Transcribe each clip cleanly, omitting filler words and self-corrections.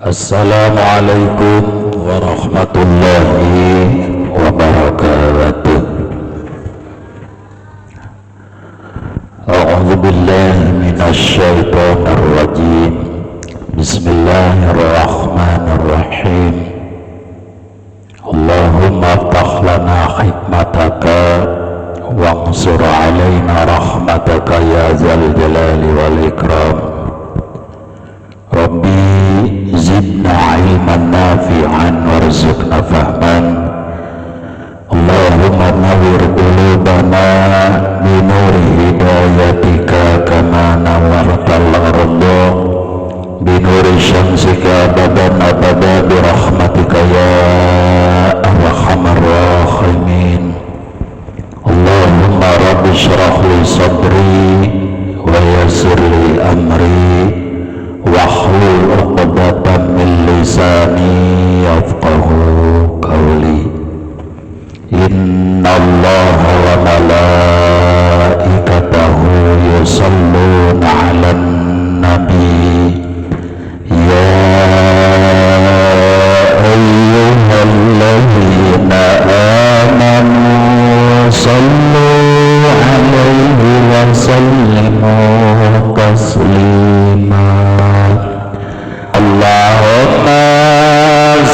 Assalamualaikum warahmatullahi wabarakatuh. A'udzu billahi minasy syaithanir rajim. Bismillahirrahmanirrahim. Allahumma iftah lana hikmataka wansur alaina rahmataka ya dzal jalali wal ikram. Rabbi zidna ilman nafi'an warzuqna fahman. Allahumma nawwir qulubana binuri hidayatika kama nawwartal arda binuri syamsika abadan abada birahmatika ya arhamar rahimin. Allahumma rabbi shrah li sadri wa yassir li amri wahlul 'uqdatam min lisani yafqahu qawli. Innallaha wa malaikatahu yusholluna 'alan nabi ya ayyuhalladzina amanu shallu 'alaihi wa sallimu taslima. Allahumma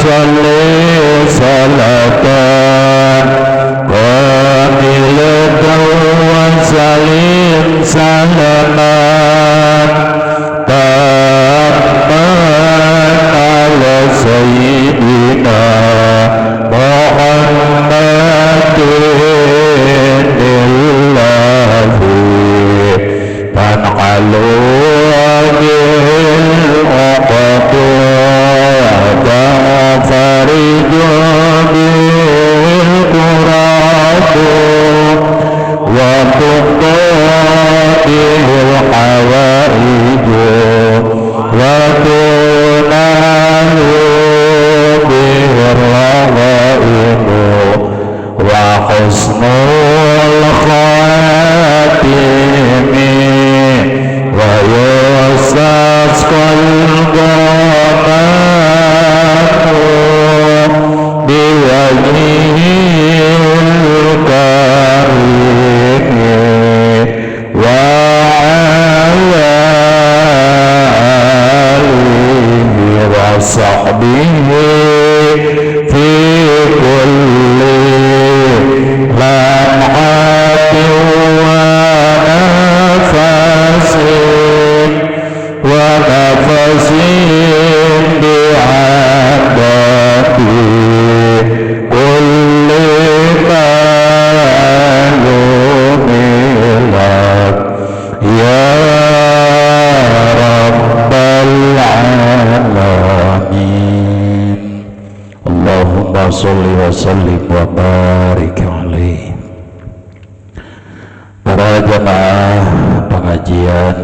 sholli salatan kamilatan wa salim salaman tamman ala sayyidina Muhammadin illahi tan'alu sholli wa sallim wa barik alaihi. Para jamaah pengajian,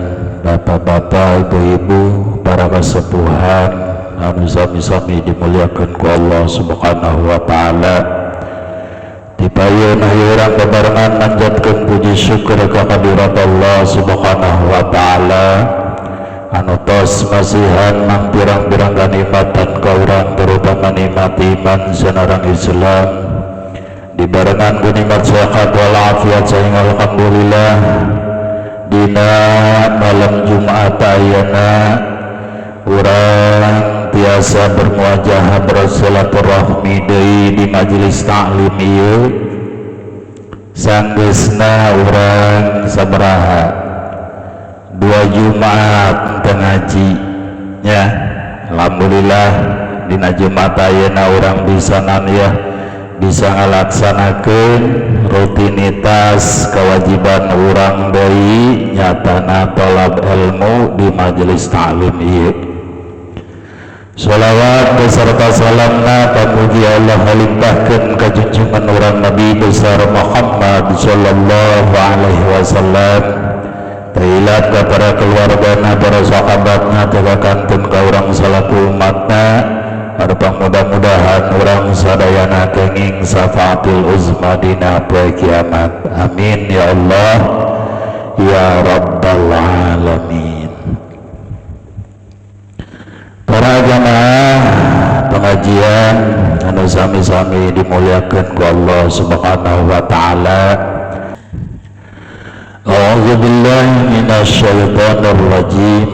bapak-bapak, ibu-ibu, para kesepuhan anu sami-sami dimuliakan ku Allah Subhanahu wa taala. Dipayeun urang bebarengan manjatkeun puji syukur ka hadirat Allah Subhanahu wa taala anu tos masihan mang pirang-pirang kanikmatan ka urang, terutama nikmat iman sanarang Islam, dibarengan ku nikmat sehat wal afiat saing alhamdulillah dina malam Jumat ayeuna urang tiasa bermuajahah bersilaturahmi deui di majelis taklim ieu. Sanggeusna urang sabaraha 2 Jumat teu ngaji nya. Alhamdulillah dina Jumat ayeuna urang bisa ngalaksanakeun rutinitas kewajiban urang deui nyatana thalab ilmu di majelis taklim ieu. Sholawat beserta salamna pamuji Allah limpahkeun ka junjungan urang Nabi besar Muhammad sallallahu alaihi wasallam, tailat ka para keluargana, para sahabatna, tega kantun ka urang salaku umatna, harapang mudah-mudahan urang sadayana kenging safaatul uzma dina poe kiamat. Amin ya Allah ya rabbal alamin. Para jamaah pengajian anu sami-sami dimuliakeun ku Allah Subhanahu wa taala. A'udzu billahi minasy syaithanir rajim.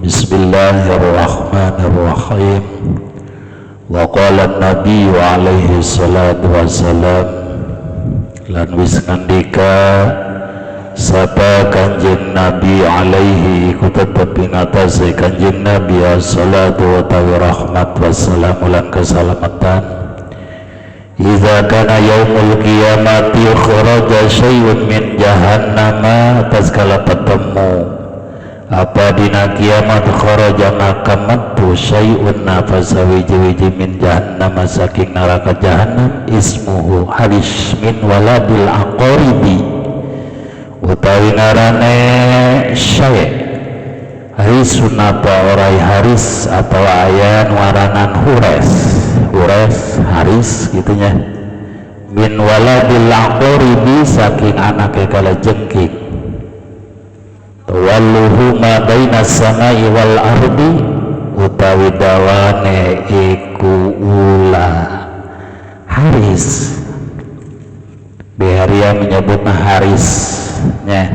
Bismillahirrahmanirrahim. Wa qala an-nabi alaihi salatu wassalam, lan wis ngandika sapa kanjeng Nabi alaihi ku tetep ingatase kanjeng Nabi salatu wa rahmat wassalam lan keselamatan. Idza kana yaumul qiyamati kharaja syai'un min jahannama, tatkala ketemu apa dina kiamat kharaja ngakamatu syai'un nafasa wiji-wiji min jahannama saking neraka jahannam, ismuhu haris min waladil aqaribi, utawi ngarane syai' harisun apa orai haris atau aya waranan hures haris gitunya, min waladil aqaribi saking anake kala jengking, tawalluhu ma baina samai wal ardi, utawi dawane iku ulah haris. Biharia menyebutna harisnya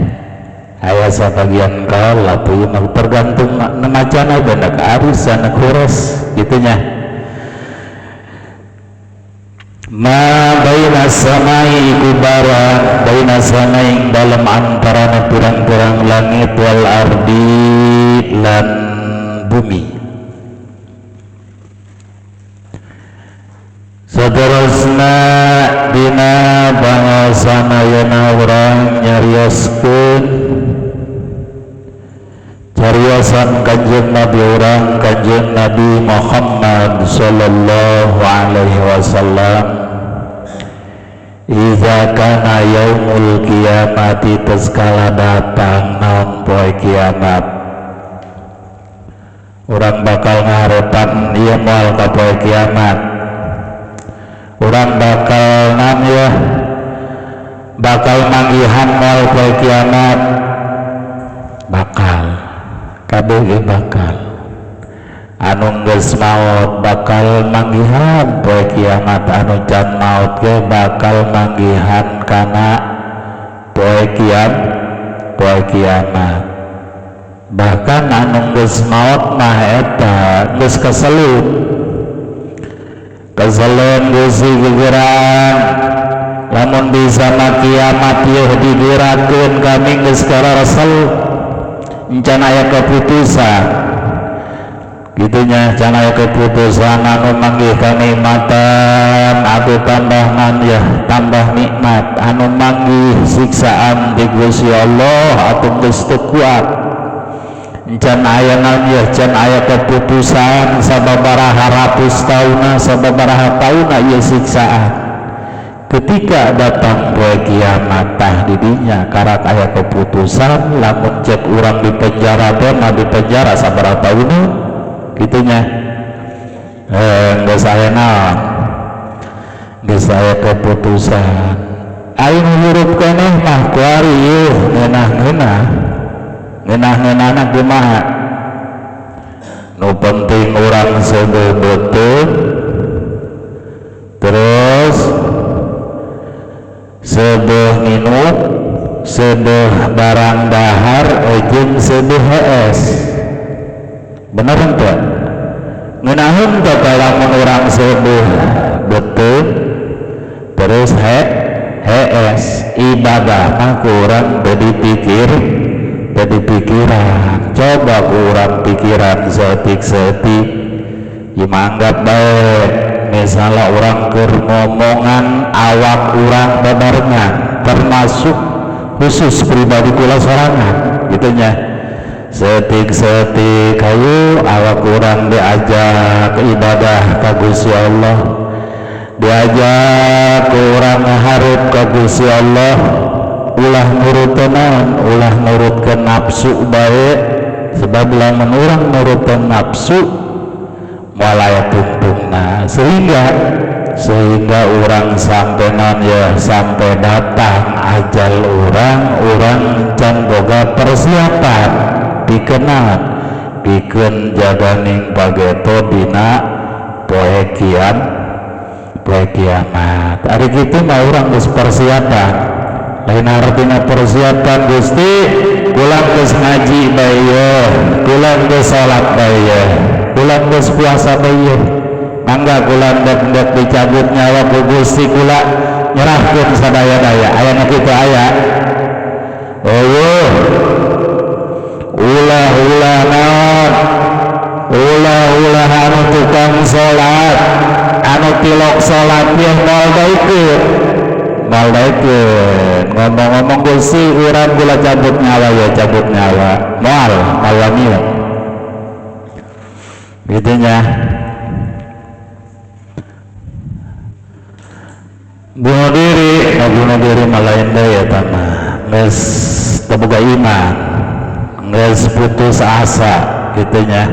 aya sabagian kaula tuh tergantung macana benak haris anak hures gitunya. Ma baina samai kubara, baina samai dalam antara pirang-pirang langit wal ardi lan bumi. Saterusna dina bahasana yana urang nyarioskeun cariyosan kanjeng Nabi urang kanjeng Nabi Muhammad sallallahu alaihi wasallam. Iza kana yaumul qiyamati, tatkala datang naon poe kiamat, urang bakal ngaharepan ieu moal ka poe kiamat, urang bakal bakal manggihan moal poe kiamat, bakal kabeh ge bakal anu geus maot bakal manggihan poe kiamat, anu can maot ge bakal manggihan kana poe kiamat. Bahkan anu geus maot mah eta geus keselut geus gegeran, lamun bisa mah kiamat yeuh digerakeun kami geus karasel encan aya keputusan gitunya, can aya keputusan anu manggih kanikmatan aku tambah nikmat, anu manggih siksaan di Gusti Allah atuh geus teu kuat, encan aya naon can aya keputusan sababaraha ratus tauna sababaraha tauna ieu siksaan. Ketika datang poe kiamat tah di dinya karak aya keputusan, lamun cek urang di penjara teh mah di penjara sabaraha tauna gitunya, geus aya naon, geus aya keputusan. Aing hirup keneh mah ku ari ieu ngeunah-ngeunahna kumaha, nu penting urang seubeuh beuteuh, terus seubeuh nginum, seubeuh barang dahar, jeung seubeuh hees. Bener ente ngeunahun teh lamun urang seubeuh beuteuh terus hees, ibadah mah ku urang teu dipikiran. Coba ku urang pikiran seetik-seetik ieu anggap bae misalnya urang keur ngomongan awak urang babarengan termasuk khusus pribadi kula sorangan gitunya, setik-setik hayu awak urang diajak ibadah ka Gusti Allah, diajak urang ngahareup ka Gusti Allah, ulah nurutkeun nafsu bae, sebab lamun urang nurutkeun nafsu moal aya tuntungna, sehingga urang sampai sampai datang ajal urang can boga persiapan pikeun nepikeun jaganing pageto dina poe kiamat. Ari kitu mah urang geus persiapan. Lain artina persiapan Gusti, kula geus ngaji bae, kula geus salat bae, kula geus puasa bae. Mangga kula dek dicabut nyawa ku Gusti, kula nyerahkeun sadaya-daya. Aya nu kitu aya. Ulah naon, ulah anu tukang salat, anu tilok salat yang maldaikeun ngomong-ngomong Gusti urang kula cabut nyawa ya cabut nyawa moal wangian gitu nya. Bunuh diri malain daya tanah geus boga iman, geus putus asa gitunya.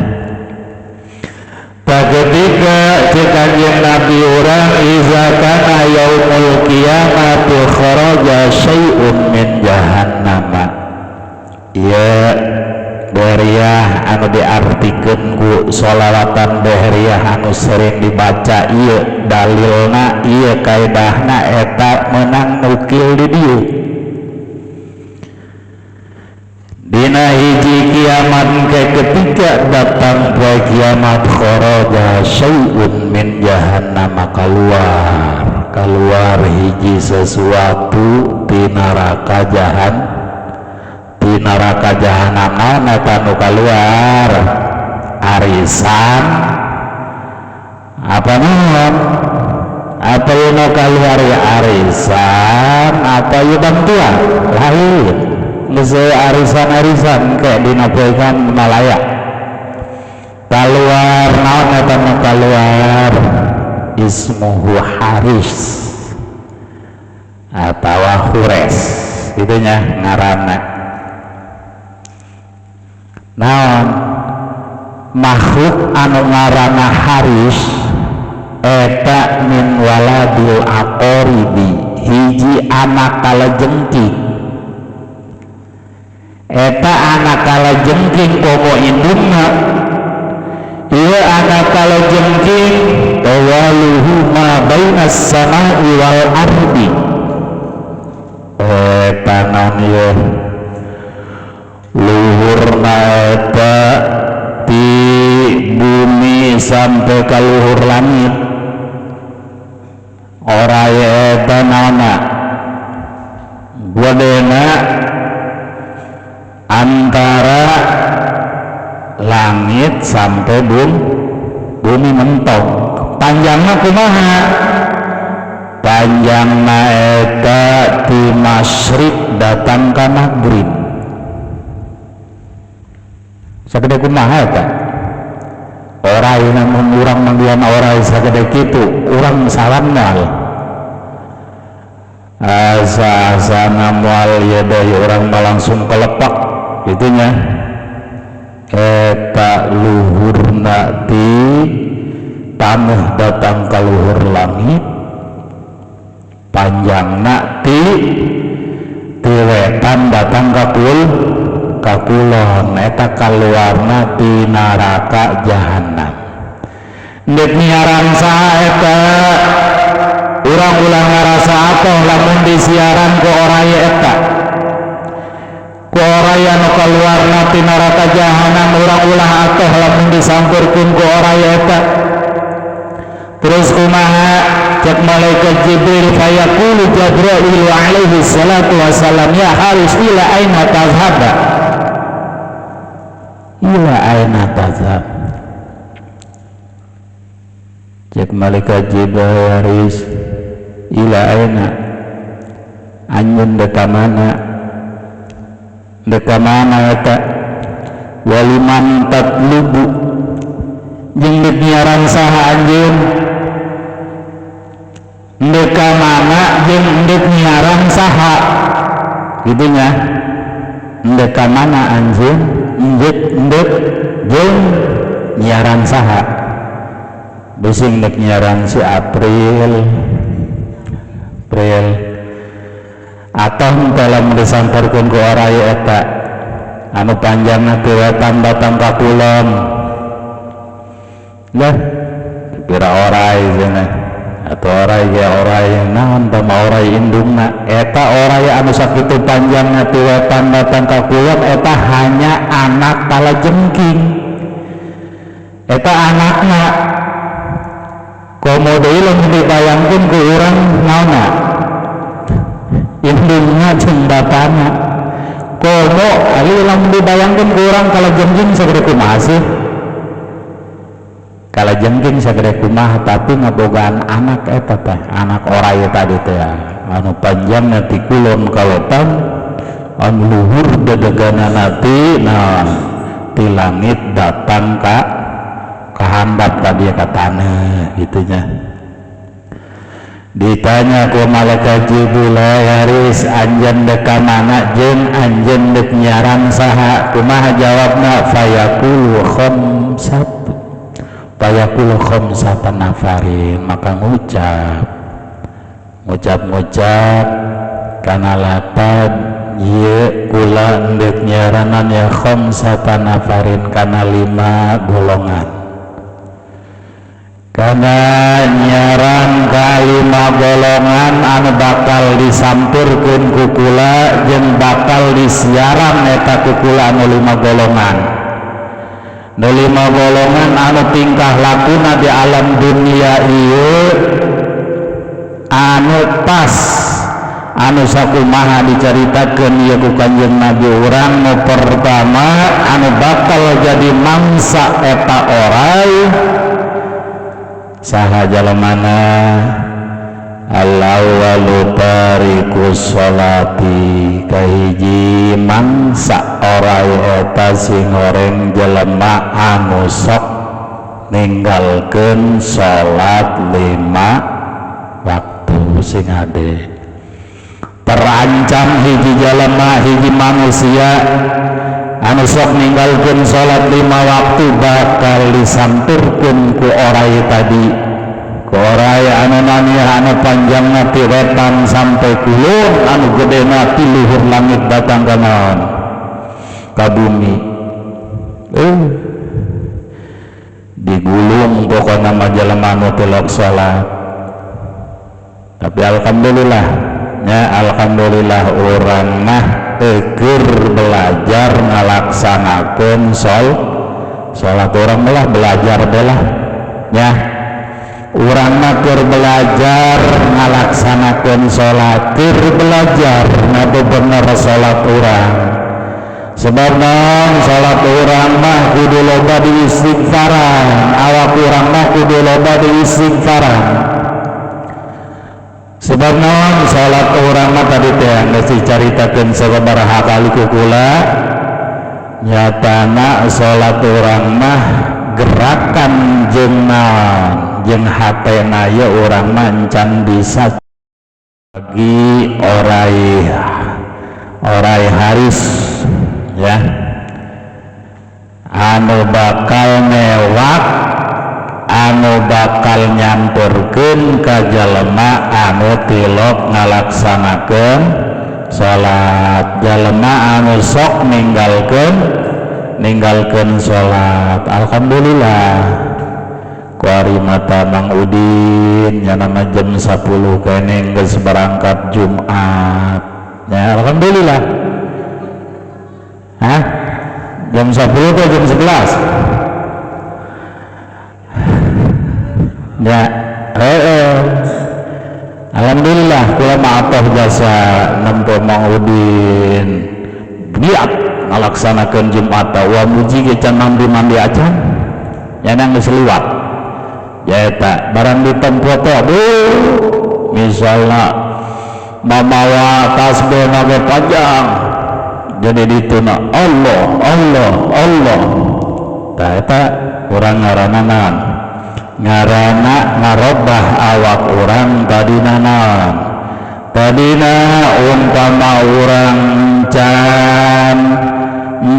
Ketika Kanjeng Nabi urang iza kana yaumul qiyamati kharaja syai'un min jahannam. Ieu beriah anu diartikeun ku sholawatan beriah anu sering dibaca ieu dalilna ieu kaidahna eta meunang nukil di dieu. Dina hiji kiamat ke ketika datang poe kiamat kharaja syai'un min jahannam, keluar hiji sesuatu di neraka jahanam eta nu keluar arisan apa naon apa nu keluar ya arisan apa ya bantuan lain geus arisan kayak dina poekan Malaya keluar naon eta nu keluar ismuhu Haris atawa Hures gitunya ngaranna naon makhluk anu ngaranna Haris eta min waladil aqoribi hiji anak kalajengking eta anak kalajengking komo indungna ieu anak kalajengking tawaluhu ma bainas samai wal ardi eta naon ieu luhurna eta ti bumi sampai ka luhur langit oraya eta naonna godena antara langit sampai bumi mentong. Panjangna kumaha? Panjangna eta ti masyrik datang ka maghrib. Sagede kumaha eta? Orai namun urang manggian orai sagede kitu, urang salamna. Asa-asana moal yadai urang langsung kelepak gitunya. Eta luhurna ti tanah datang ka luhur langit, panjangna ti wetan datang ka kulon eta kaluarna ti neraka jahanam. Deuk niaran saha eta urang ulah ngarasa atoh lamun disiaran ku oraya eta ku oraya nu kaluarna ti neraka jahanam urang ulah atoh lamun disampurkeun ku oraya eta. Terus kumaha cek malaikat Jibril fayaqulu Jibril alaihi salatu wassalam ya Haris ila aina tazhaba ila aina tazhab cek malaikat Jibril Haris ila aina anjeun deka mana eta waliman tatlubu jeung deuk nyiaran saha anjeun deka mana jeung deuk nyiaran saha gitunya deka mana anjeun deuk jeung nyiaran saha bising deuk nyiaran si April atau dalam disamparkeun ku oraya eta anu panjangna teu wetan datang ka kulon lah kira orai cenah atau orai ge orai naon tah orai indungna eta orai anu sakitu panjangna teu wetan datang ka kulon eta hanya anak kalajengking eta anakna komo deui lamun dibayangkeun ku urang naonna indungna jeung bapana komo ari lamun dibayangkeun ku urang kalajengking sagede kumaha sih kalajengking sagede kumaha tapi ngabogaan anak eta teh anak orai tadi teh anu panjangna ti kulon ka wetan anu luhur dadeganana ti naon ti langit datang ka kahandap tadi ka taneuh gitunya. Ditanya ku malaikat Jibril haris anjeun dek ka mana jeung anjeun dek nyaran saha kumaha jawabna fayaqulu khamsat nafarin maka ngucap kana lapad ieu kula dek nyaranan ya khamsat nafarin kana 5 golongan karena nyaran ka 5 golongan anu bakal disampurkeun ku kula jeung bakal disiaran eta ku kula anu 5 golongan. Nu 5 golongan anu tingkah lakuna di alam dunia ieu anu pas anu sakumaha dicaritakeun ieu ku Kanjeng Nabi urang nu pertama anu bakal jadi mangsa eta orai saha jalemana al-awwalu tarikus sholati kahiji mangsa orai eta sing goreng jelema anu sok ninggalkeun salat 5 waktu sing ade terancam hiji jelema hiji manusia anu sok ninggalkeun salat 5 waktu bakal disampurkeun ku orai tadi ku orai anu nanya anu panjangna ti wetan sampai kulun anu gedena ti luhur langit datang ka naon ka bumi digulung pokona mah jelema anu telok salat tapi alhamdulillah nya alhamdulillah urang mah keur belajar ngalaksanakeun salat urang mah belajar belah nya urang mah keur belajar ngalaksanakeun salat keur belajar ngabebener salat urang sebab naon salat urang mah kudu loba diistighfaran awak urang mah kudu loba diistighfaran sebab naon salat urang mah tadi teh geus dicaritakeun sababaraha kali ku kula nyatana salat urang mah gerakan jeung naon jeung hatena ye urang mah encan bisa bagi orai haris ya anu bakal newak anu bakal nyampurkeun ka jalema anu tilok ngalaksanakeun salat jalema anu sok ninggalkeun salat alhamdulillah kuari mata Mang Udin nya nama jam 10 kene geus berangkat Jumat ya alhamdulillah jam 10 atau jam 11 ya alhamdulillah kula maatoh jasa nempo Mang Udin biak ngalaksanakeun Jumat wa muji ge can mandi acan yana geus liwat ya eta barang ditempo teh misalna mamawa tasbih nage panjang jadi dituna Allah tah eta urang ngaranna naon ngaranna ngarobah awak urang tadina naon tadina umpama urang can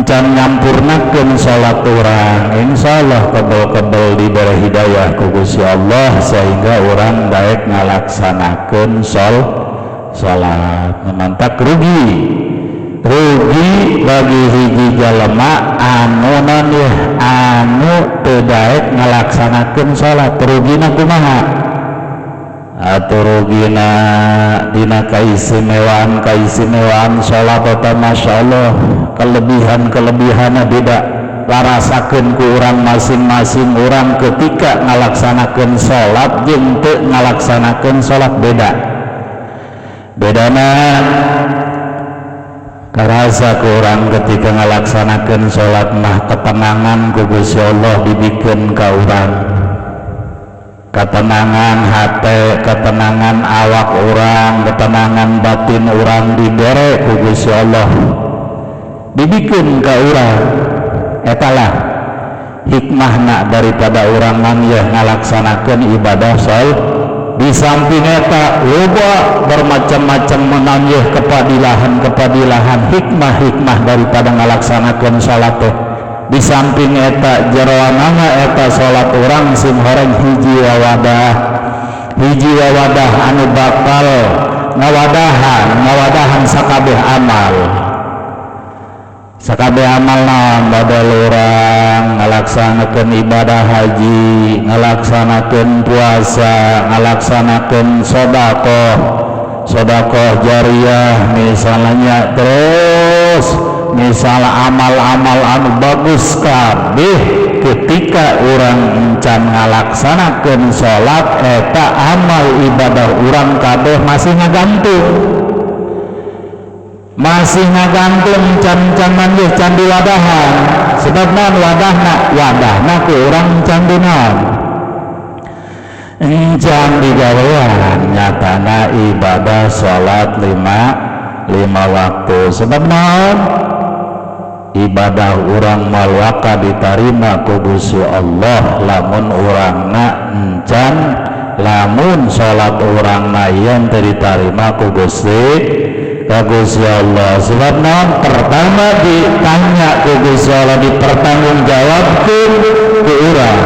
nyampurnakeun salat urang insyaallah kebel diberi hidayah ku Gusti Allah sehingga urang daek ngalaksanakeun salat mantak rugi rugi bagi hiji jalema anu non ya anu teu daek ngalaksanakeun salat. Rugina kumaha? Atau rugina dina kaistimewaan salat eta masyaallah kelebihan-kelebihanna beda larasakeun ku urang masing-masing urang ketika ngalaksanakeun salat jeung teu ngalaksanakeun salat bedana karasa ku urang ketika ngalaksanakeun salat mah ketenangan ku Gusti Allah dibikeun ka urang, ketenangan hate, ketenangan awak urang, ketenangan batin urang dibere ku Gusti Allah dibikeun ka urang. Etalah hikmahna daripada urang manjeh ngalaksanakeun ibadah salat. Di samping eta loba bermacam-macam menanjeh kepadilahan hikmah daripada ngalaksanakeun salat teh. Di samping eta jeroanana eta salat urang sing horeng hiji wawadah anu bakal ngawadahan sakabeh amal naon badal urang ngalaksanakeun ibadah haji, ngalaksanakeun puasa, ngalaksanakeun sedekah jariyah misalnya, terus misalnya amal-amal anu bagus kabeh ketika urang encan ngalaksanakeun salat eta amal ibadah urang kabeh masih ngagantung can manjeh can diwadahan. Sebab naon wadahna ku urang can dinaon encan digawean nyatana ibadah salat lima waktu. Sebab naon ibadah urang malwaka ditarima ku Gusti Allah lamun urangna encan, lamun salat urangna yen teu ditarima ku Gusti Allah. Sebab naon pertama ditanya ku Gusti Allah, dipertanggungjawabkeun ku urang.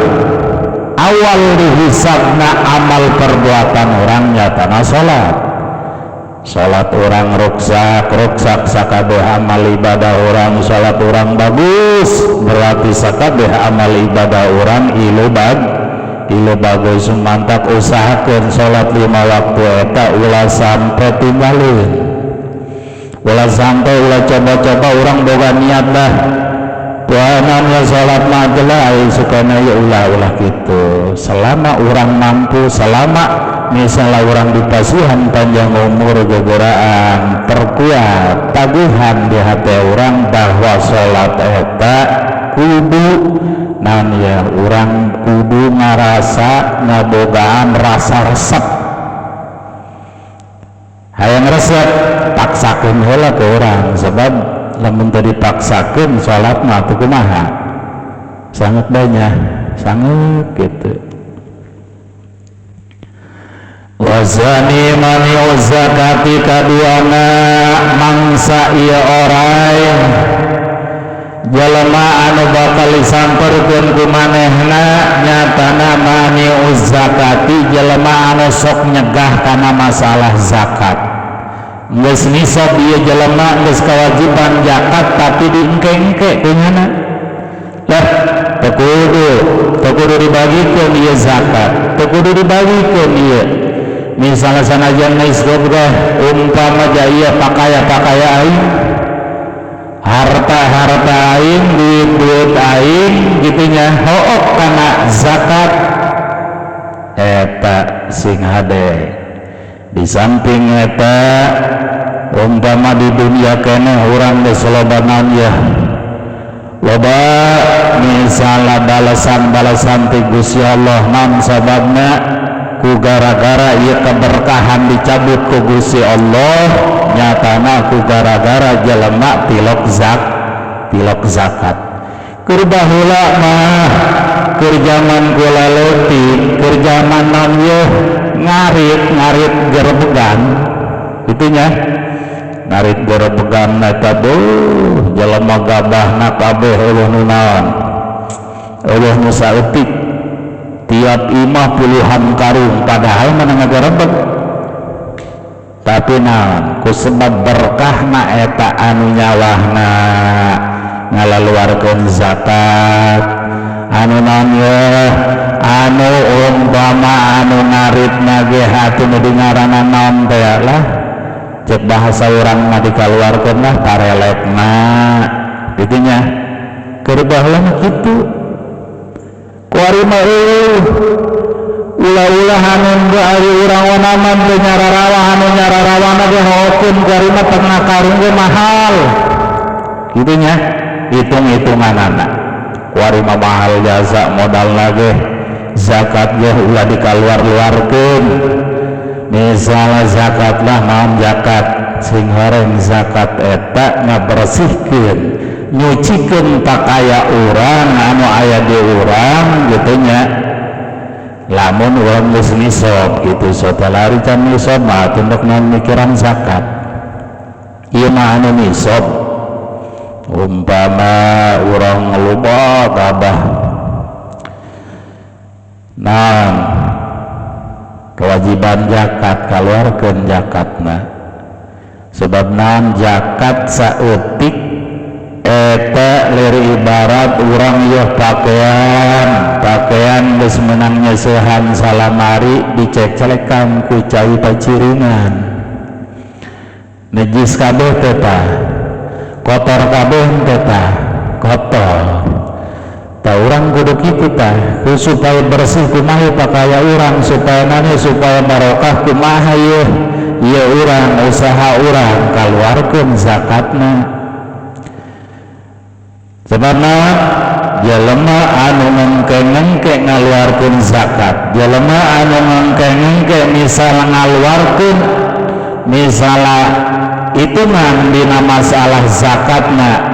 Awal dihisabna amal perbuatan urang nyatana salat urang ruksak sakabeh amal ibadah urang. Salat urang bagus berarti sakabeh amal ibadah urang ilu bagus. Mantap usahakeun salat 5 waktu eta ulah sampai tinggalin, ulah sampai ulah coba-coba urang boga niat dah puananya salat mah sukana ya ulah gitu. Selama urang mampu, selama misalnya urang dipasihan panjang umur gegoraan terkuat taguhan di hati urang bahwa salat eta kudu ya urang kudu ngarasa ngabogaan rasa resep. Hayang resep paksakeun heula ke urang, sebab lamun teu dipaksakeun salat mah teu kumaha sangat banyak gitu. Wazani mani zakati kaduana mangsa ieu oray jalema anu bakal disamperkeun ku manehna nyatana mani zakati jalema anu sok nyegah kana masalah zakat. Geus nisab ieu jalema geus kewajiban zakat tapi diengke-engke kunyana lah teu kudu dibagikeun ieu zakat, teu kudu dibagikeun ieu. Misalnya sanajan geus gogreh umpama jaya pakaya aing, harta aing, duit aing gitunya hook kana zakat eta sing hade. Di samping eta umpama di dunia kene urang geus loba naon ya, loba misalnya balasan ti Gusti Allah naon sababna ku gara-gara ieu keberkahan dicabut ku Gusti Allah nyatana ku gara-gara jelema tilok zakat. Keur baheula mah keur zaman kula leutik, keur zaman naon yeuh ngarit gerebegan itunya, ngarit gerebegan eta duh jelema gabahna kabeh eueuh nu naon, eueuh nu saeutik tiap imah puluhan karung padahal mana ngagerebeg tapi naon ku sebab berkahna eta anu nyawahna ngalaluarkeun zakat anu naon ye anu umpama anu ngaritna ge hatu nu dingarana naon teh lah cek bahasa urang mah dikaluarkeun lah parelekna kitu nya keur baheula kitu kuari mah ulah-ulah anu ari urang wanaman teh nyararawa anu nyararawana ge hokeun kuari mah tengah karung ge mahal kitu nya hitung-hitunganana kuari mah mahal jasa modalna ge zakat ge ulah dikaluar-luarkeun misalnya zakat lah naon zakat sing horeng zakat eta ngabersihkeun nyucikeun pakaya urang anu aya di urang gitu nya lamun urang geus nisab gitu satalari can nisab mah tunduk naon mikiran zakat ieu mah anu nisab umpama urang loba kabah naon kewajiban zakat kaluarkeun zakatna sebab naon zakat saeutik eta leri ibarat urang yeuh pakaian geus meunang nyeusehan salamari dicecelekan ku cai paciringan najis kabeh teh tah kotor kabeh teh tah kotor tah urang kudu kitu tah supaya bersih kumaha pakaya urang supaya nanya supaya barokah kumaha ieu urang usaha urang kaluarkeun zakatna sebabna jelema anu ngengke ngaluarkeun zakat jelema anu ngengke misal ngaluarkeun misala itu mah dina masalah zakatna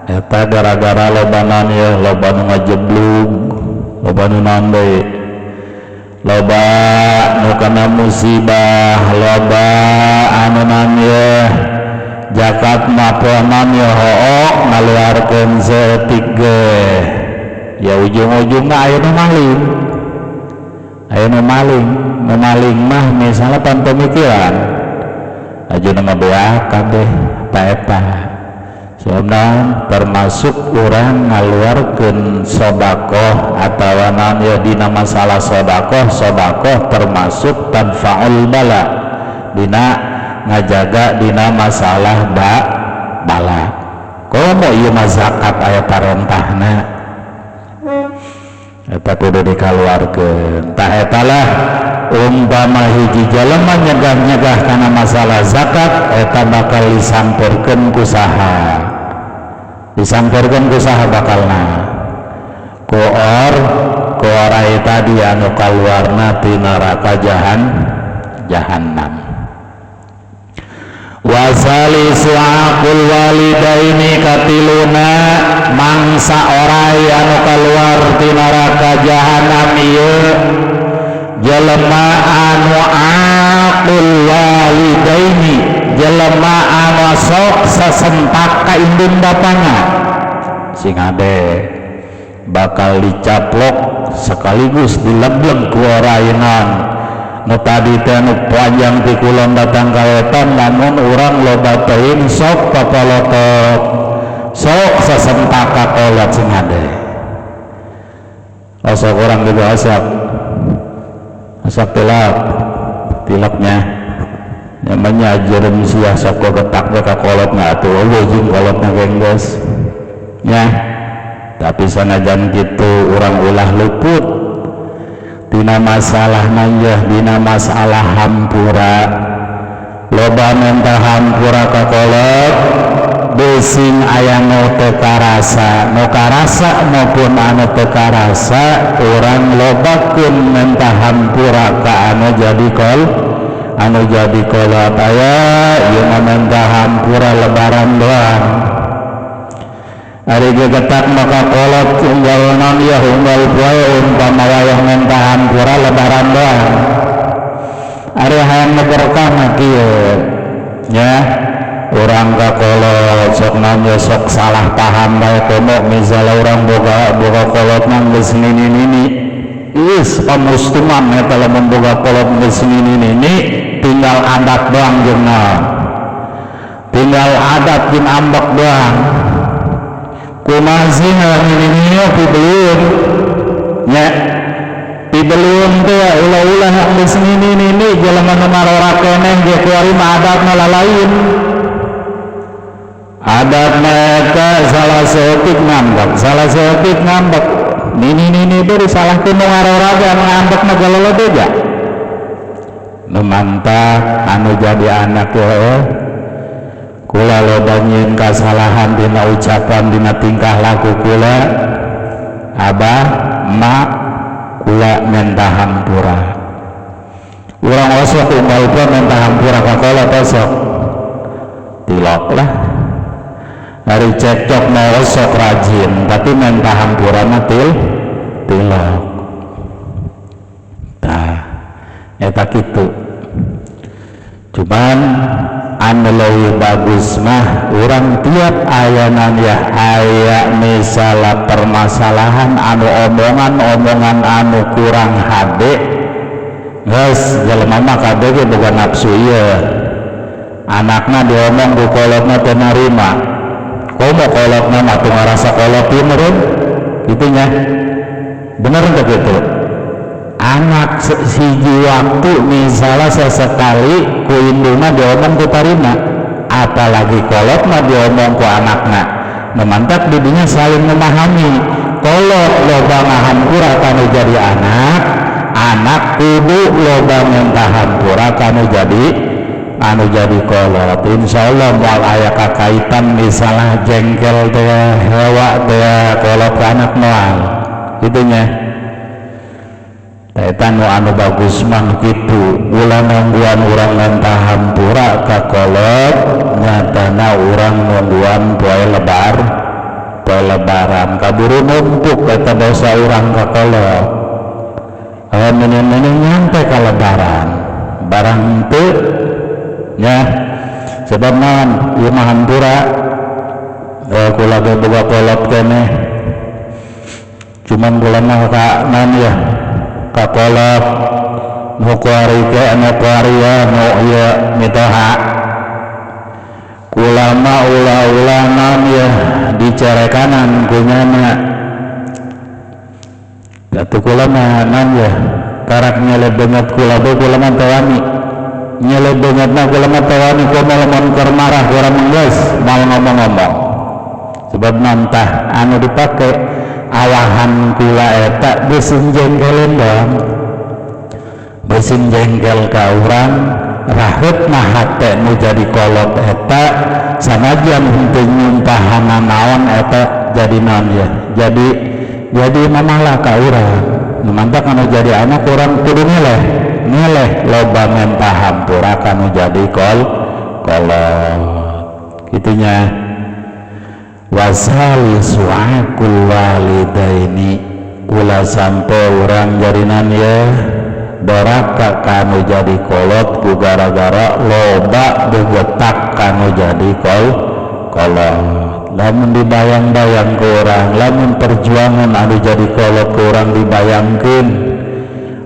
eta gara-gara loba naon ye loba nu ngajeblug loba nu naon deui loba nu kana musibah loba anu naon ye zakat mah poeman ye hook ngaluarkeun seeutik ge ya ujung-ujungna aya nu maling mah misalnya pan pemikiran ajeuna ngabeakan deh ta eta soalna termasuk urang ngaluarkeun sedekah atawa naon ya dina masalah sedekah termasuk tadfaul bala dina ngajaga dina masalah bala komo ieu mah zakat aya parentahna eta kudu dikaluarkeun tah eta lah umpama hiji jalema nyegah-nyegah kana masalah zakat eta bakal disampeurkeun ku saha bakalna ku ora eta di anu kaluarna ti neraka jahannam wasali su'aqul walidaini katiluna mangsa orai anu kaluar ti neraka jahannam ieu jelema anu aqul walidaini jelema anu sok sasentak ka indung bapana sing ade bakal dicaplok sekaligus dilebleg ku orainan nu tadi teh nu panjang ti kulon datang ka wetan lamun urang loba teuing sok papalotok sok sasentak ka kolot sing ade sok urang gitu asap tilaknya namanya jerem sia sok getak ka kolotna atuh eueuh jeung kolotna gengges nya tapi sanajan kitu urang ulah luput dina masalah nanjah dina masalah hampura loba minta hampura ka kolot besing aya nu teu karasa maupun anu teu karasa urang lobakeun minta hampura ka anu jadi kolot aya ieu mah minta hampura lebaran doang ari gegetak maka kolot unggal non ya unggal poe umpama wayah minta hampura lebaran doang ari hayang berkah mah kieu nya urang ka kolot sok nanya sok salah paham bae komo misalnya urang boga kolot nang geus nini-nini geus pamustuman eta lamun boga kolot geus nini-nini tinggal adat doang jeung naon, tinggal adat jeung ambek doang. Kumaha sih ini pibelum nya pibelum teh ulah-ulah geus nini jelema nu marora keneh ge kuari mah adatna lalain. Adatna eta salah seeutik ngambek nini beri salah ku nu ngarora ge ngambek mah galolo beda. Nu mantap anu jadi anak kula loba nyieun kasalahan dina ucapan dina tingkah laku kula, abah emak kula minta hampura. Urang osok unggal pun minta hampura ka kolot osok tilok lah dari cekcok mau osok rajin tapi minta hampura mah tilok. Nah eta kitu. Cuman anu leuwih bagus mah urang tiap ayanan ya aya misalnya permasalahan anu omongan anu kurang hade geus jelema mah kabeh ge boga nafsu ieu. Anakna diomong ku kolotna teu narima, komo kolotna mah teu ngarasa kolotin meureun kitu nya. Bener teh kitu. Anak siji waktu misalnya sesekali ku induna diomong ku tarima, apalagi kolot mah diomong ku anakna. Memantap didinya saling memahami. Kolot loba ngahampura kanu jadi anak kudu loba minta hampura kanu jadi kolot. Insyaallah moal aya kakaitan misalnya jengkel teh hewa teh kolot ke anak moal kitu nya. Eta nu anu bagus mah kitu, ulah nungguan urang minta hampura ka kolot, nyatana urang nungguan poe lebaran kaburu numpuk eta dosa urang ka kolot. Menen-menen nyampe ka lebaran, barang teu nya sebab naon ieu mah hampura kula ge boga kolot keneh. Cuman kula mah ka naon ya kakolot nu kuari ke anu kuari nu ieu mitoha kula mah ulah-ulah naon ya dicerekanan kunyana atuh kula mah naon ya karak nyele banget kula bae kula mah teu wani nyele bangetna kula mah teu wani komo lamun keur marah urang geus mal ngomong-ngomong sebab nantah anu dipake awahan kula eta beusin jengkelin dong, beusin jengkel ka urang raheutna hate nu jadi kolot eta sanajan henteu nyumpahanna naon eta jadi naon ya jadi mamalah ka urang. Mantap anu jadi anak urang kudu ngeleh loba minta hampura kanu jadi kolot kitunya. Wasali su'akul walidaini kula sampe urang jarinan ya doraka kanu jadi kolot ku gara-gara loba begetak kanu jadi kolot. Lamun dibayang-bayang ke urang, lamun perjuangan anu jadi kolot ke urang dibayangkeun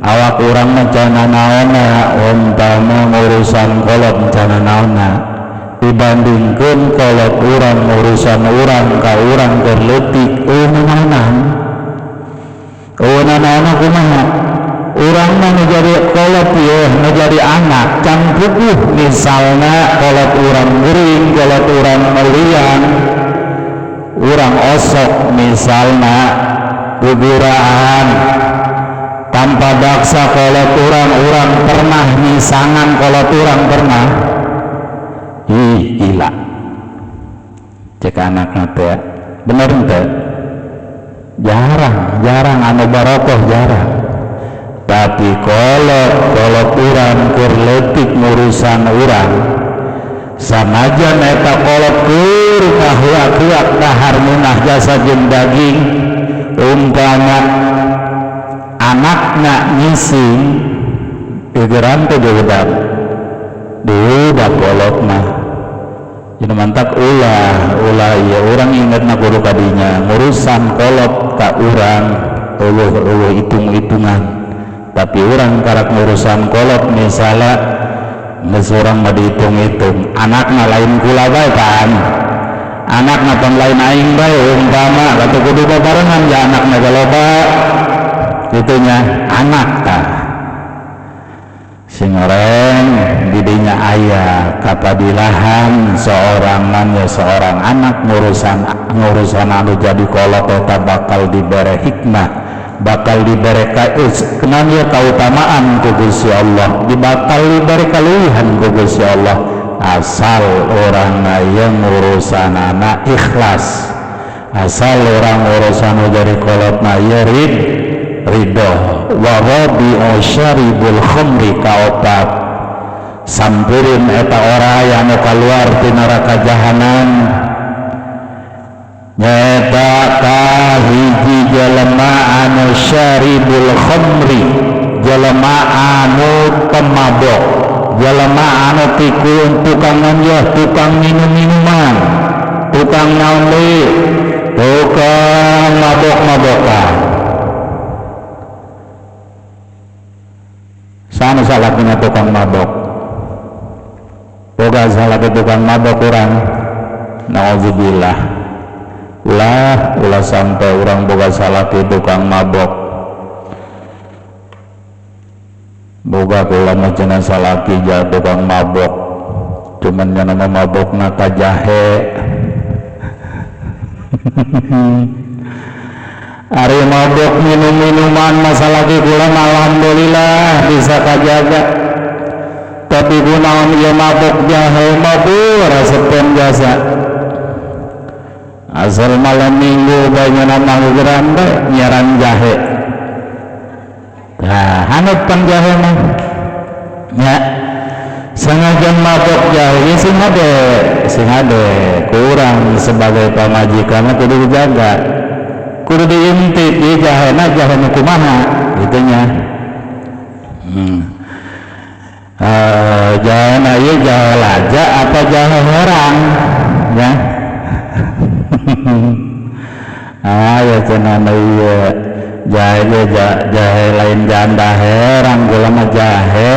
awak urang mencana naonna umpama urusan kolot mencana naonna dibandingkan kolot urang urusan urang ka urang terletik unanan kumaha urang mah jadi kolot ya menjadi anak can puguh misalnya kolot urang gering kolot urang melian urang osok misalnya guguraan tanpa daksa kolot urang pernah misangan kolot urang pernah gila cek anaknya teh bener teh jarang anu barokoh jarang. Tapi kolot urang keur leutik ngurusan urang sanajan eta kolot keur kahuak-huak dahar munah jasa jeung daging umpama anakna nyising gegeran teh diudak kolot mah jadi mantap ulah ya orang ingetna kudu kadinya ngurusan kolot ka urang eueuh hitung-hitungan tapi orang karak ngurusan kolot misalnya seorang mah dihitung-hitung anakna lain kula bae kan anakna pun lain aing bae umpama kata kudu barengan ya anakna galoba gitunya anak tah sing orang didinya ayah kapadilahan seorang nanya seorang anak ngurusan anu jadi kolot eta bakal dibere hikmah bakal diberi kenanya keutamaan ku Gusti Allah bakal diberi kaluhuran ku Gusti Allah asal orang yang urusan anak ikhlas asal orang urusan dari kolotna ya ridho wa rabi'u syaribul khamri kaopat sampurin eta orang yang keluar di neraka jahanam nyata kahiji jelema anu syaribul khamri jelema anu pemabok jelema anu pikun tukang nganjah tukang minum-minuman tukang nauli tukang mabok-mabokan sana salah punya tukang mabok boga salah tukang mabok kurang na'udzubillah ulah sampai orang boga salah ke tukang mabok boga kula mah cenah salaki ja tukang mabok cuman nya nama mabok naka jahe ari mabok minum-minuman masalaki kula alhamdulillah bisa kajaga tapi kunaon ieu mabok jahe mabur resepkeun jasa asal malam minggu banyak nama geranda nyaran jahe nah hanut pan jahe mah ya sengaja mabok jahe sing ade kurang sebagai pamajikan kudu dijaga kudu diintip di jahe nu kumaha gitunya jahe na ieu jahe laja apa jahe herang ya ya cenah ieu jahe lain janda herang gula mah jahe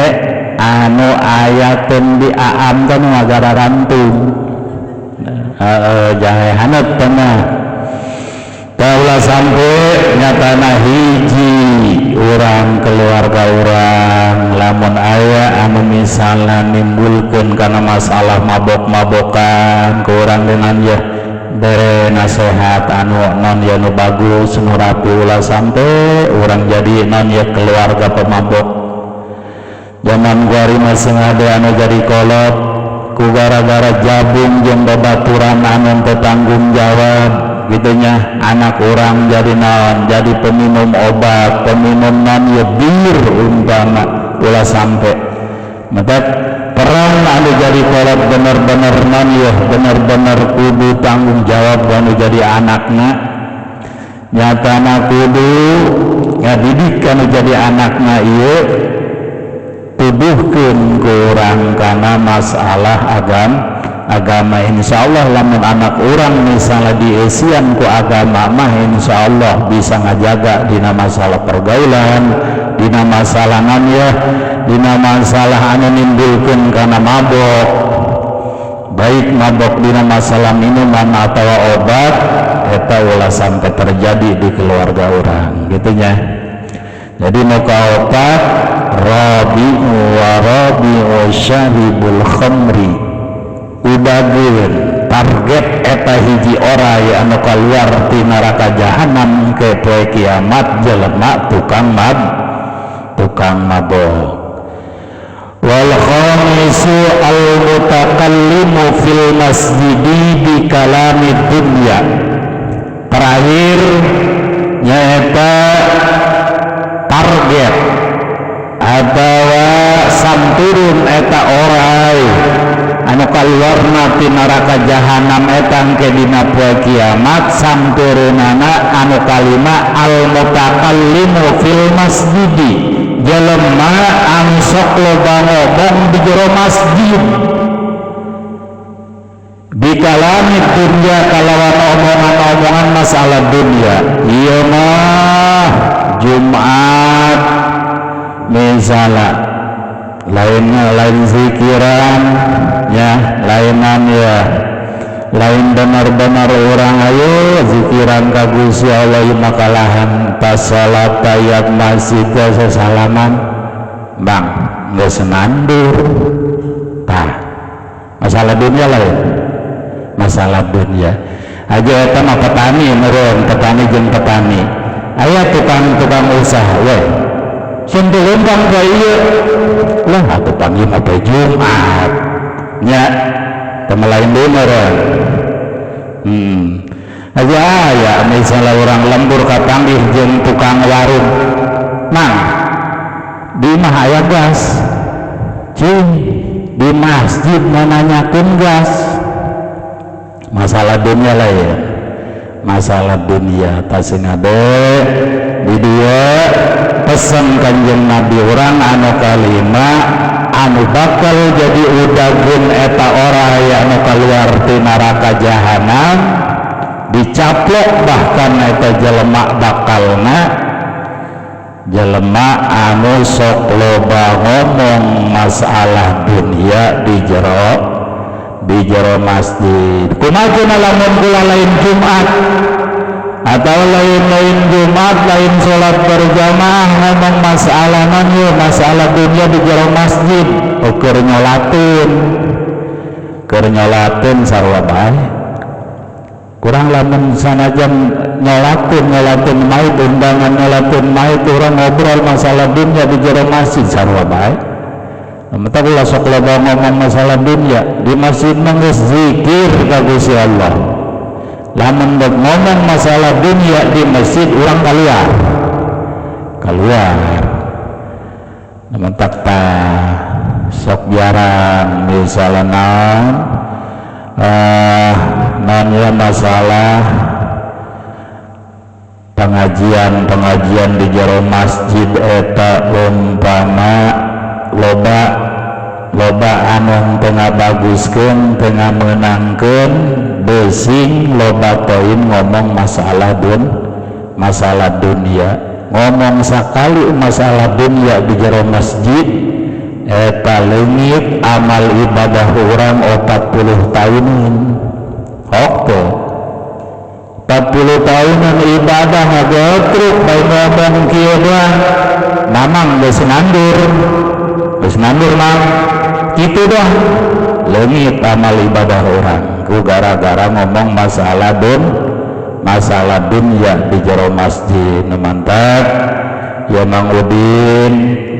anu ayateun di aam teh ngagara rantung jahe hanut tengah kaulah sampai nyatana hiji urang keluarga urang lamun aya anu misalna nimbulkeun kana masalah mabok-mabokan ke urang dengan ya bere nasihat anu non ya nu bagus nu rapi ulah sampai orang jadi non ya keluarga pemabok zaman guari masih ada anu jadi kolot ku gara-gara jabung jeung babaturan anu bertanggung jawab gitunya anak orang jadi non jadi peminum obat peminum non ya bir umpama ulah sampai mantap perang anu jadi kolot bener-bener non ya bener-bener kudu tanggung jawab anu jadi anakna nyatana kudu ngadidik anu jadi anakna ieu tuduhkeun ku urang kana masalah agama insyaallah lamun anak urang misalnya diesian ku agama mah insyaallah bisa ngajaga dina masalah pergaulan dina masalah non ya dina masalah anu nimbulkeun kana mabok baik mabok dina masalah minuman atau obat eta ulah sampai terjadi di keluarga orang gitunya jadi muka opat rabi'u wa rabi'u syaribul khamri udageun target eta hiji ora ya anu keluar ti neraka jahanam ke poe kiamat jelema tukang mabok wal khamisu al mutakallimu fil masjidi bi kalamid dunya terakhir nyaeta target adawa samturun eta orai anu kaluarna ti neraka jahanam eta ke dina poe kiamat samturunana anu kalima al mutakallimu fil masjidi jelema anu sok loba ngomong di jero masjid bikalami dunya kalawan omongan-omongan masalah dunia ieu mah Jumat misalnya lain zikiran ya, lainan ya, lain benar-benar orang ayo zikiran ka Gusti Allah makalahan pas salat tayat masjid sesalaman bang geus nandur tah masalah dunia lain masalah dunia aja eta mah petani meureun petani jeung petani aya tukang usaha we sentuh kang ka ieu lah atuh panggil mah Jumat nya teu lain deui meureun aja aya misalnya orang lembur kapanggih jeung tukang warung mang di mah aya gas cing di masjid nanyakeun gas masalah dunia lain masalah dunia tasina di dia pesan kanjeng Nabi orang anu kalima anu bakal jadi udagun eta ora aya anu kaluar ti neraka jahanam dicaplok bahkan eta jelema bakalna jelema anu sok loba ngomong masalah dunia di jero masjid kumaha lamun kula lain Jumat atau lain Jumat lain sholat berjamaah ngomong masalah manyu masalah dunia di jero masjid keur nyolatin sarua bae kurang lamun sanajan nyolatin maut undangan nyolatin maut urang ngobrol masalah dunia di jero masjid sarua bae tapi lah sok loba ngomong masalah dunia di masjid mah geus zikir ka Gusti Allah lamun ngomong masalah dunia di masjid urang keluar namun takta sok jarang misalnya nanya masalah pengajian di jero masjid eta umpama loba anu tengah baguskeun tengah menangkeun besing loba poin ngomong masalah dunia ngomong sakali masalah dunia di jero masjid eta leungit amal ibadah urang 40 tahunan oke 40 tahunan ibadah ngagotruk bae ngomong kieu doang mamang geus nandur mah kitu doang leungit amal ibadah urang ku gara-gara ngomong masalah dunia di jero masjid mantap ya Mang Udin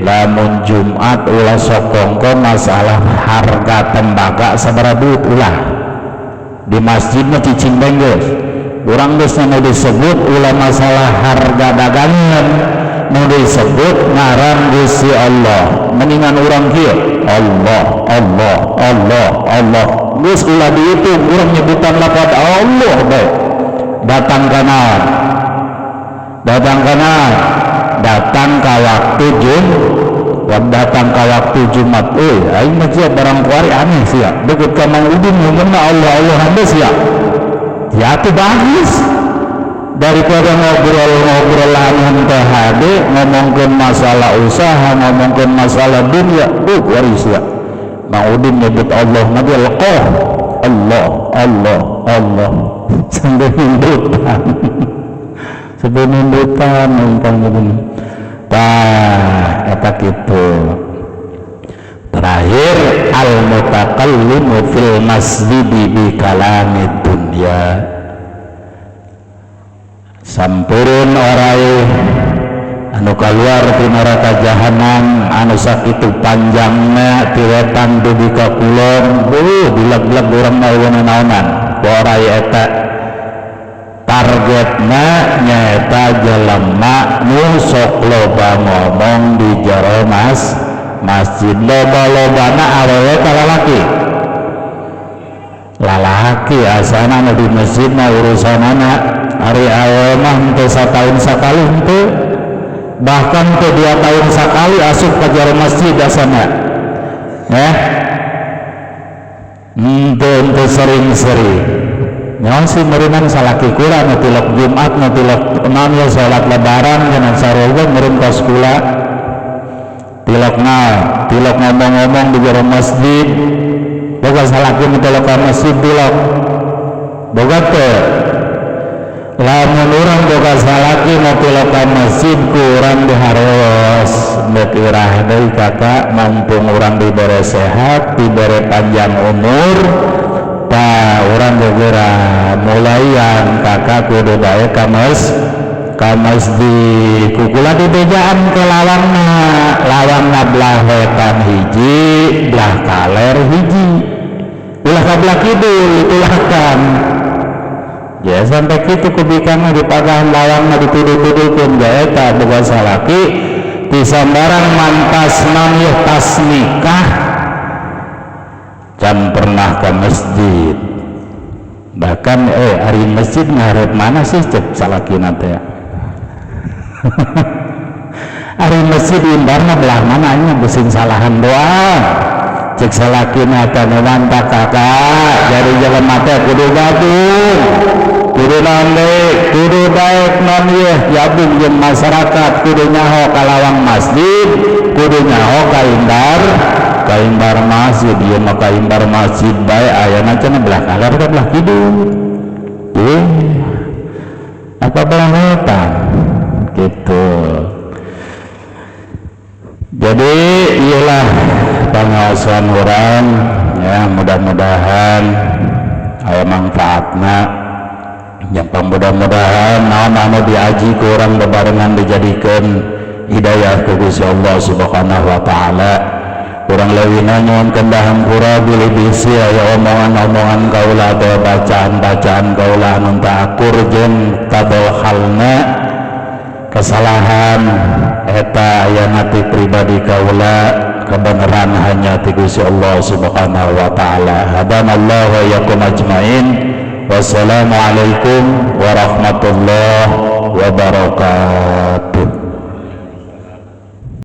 lamun Jumat ulah sokongko masalah harga tembaga sabaraha duit ulah di masjid mah cicing benggeus urang geus nu disebut ulah masalah harga dagangan nu disebut ngaran Gusti Allah mendingan urang kieu Allah geus ulah dihitung urang nyebutan lafaz Allah bae datang ka waktu Jumat aing mah sia barang kuari aneh sia deket ka Mang Udin ngomongna Allah hande sia ya tuh bagus daripada ngobrol teh hade ngomongkeun masalah usaha ngomongkeun masalah dunia kuari sia Mang Udin nyebut Allah nabi lekoh Allah sambil hindutan umpamanya eta kitu terakhir al-mutakallimu fil masjidi bi kalamid dunya sampurun orai anu kaluar ti neraka jahanam anu sakitu panjangna tiretan dugi ka kulon dileg-leg urang naon-naonan orai eta targetna nyaeta jelema nu sok loba ngomong di jero masjid loba-lobana awewe ka lalaki asana nu di masjid mah urusanana ari awewe mah teu satahun sakali henteu bahkan teu 2 tahun sakali asup ka jero masjid asana ya henteu sering-sering nyaon sih meureunna salaki kula nu tilok Jumat nu tilok naon ya salat lebaran jeung sarua meureun ka sekolah tilok ngomong-ngomong di jero masjid boga salakeun tilok ka masjid tilok boga teu lamun urang boga salakeun tilok ka masjid ku urang diharos neutirah deui kakak mumpung urang dibere sehat dibere panjang umur urang gegera mulaian kakak kudu bae ka masjid kukula di bejaan ke lawangna belah wetan hiji belah kaler hiji ulah ka belah kidul itulah kan ya sampai kitu kubikanna di pagahan lawangna dituduh-tuduhkeun gaeta boga salaki ti sambarang mantasna ieu tas nikah can pernah ke masjid bahkan ari masjid ngarep mana sih cek salakina teh ari masjid imbarna belah mana nya besing salahan doang cek salakina teh mantap kakak jadi jelema teh kudu gabung kudu nande kudu daek non ieu gabung jeung masyarakat kudu nyaho ka lawang masjid kudu nyaho ka imbar masjid ieu mah ka imbar masjid bae ayana cenah belah kaler ka belah kidul apa belah wetan gitu. Jadi iyalah pengawasan orang ya mudah-mudahan aya manfaatna yang mudah-mudahan naon-naon diaji ku urang bebarengan dijadikeun hidayah ku Gusti Allah Subhanahu wa taala. Urang leuwihna nyuwunkeun dahampura bilih bisi aya omongan-omongan kaula teh bacaan-bacaan kaula anu teu akur jeung tabal halna kesalahan eta aya nati pribadi kaula kebenaran hanya ti Gusti Allah Subhanahu wa taala. Hadanallahu wa iyyakum ajmain. Wassalamualaikum warahmatullahi wabarakatuh.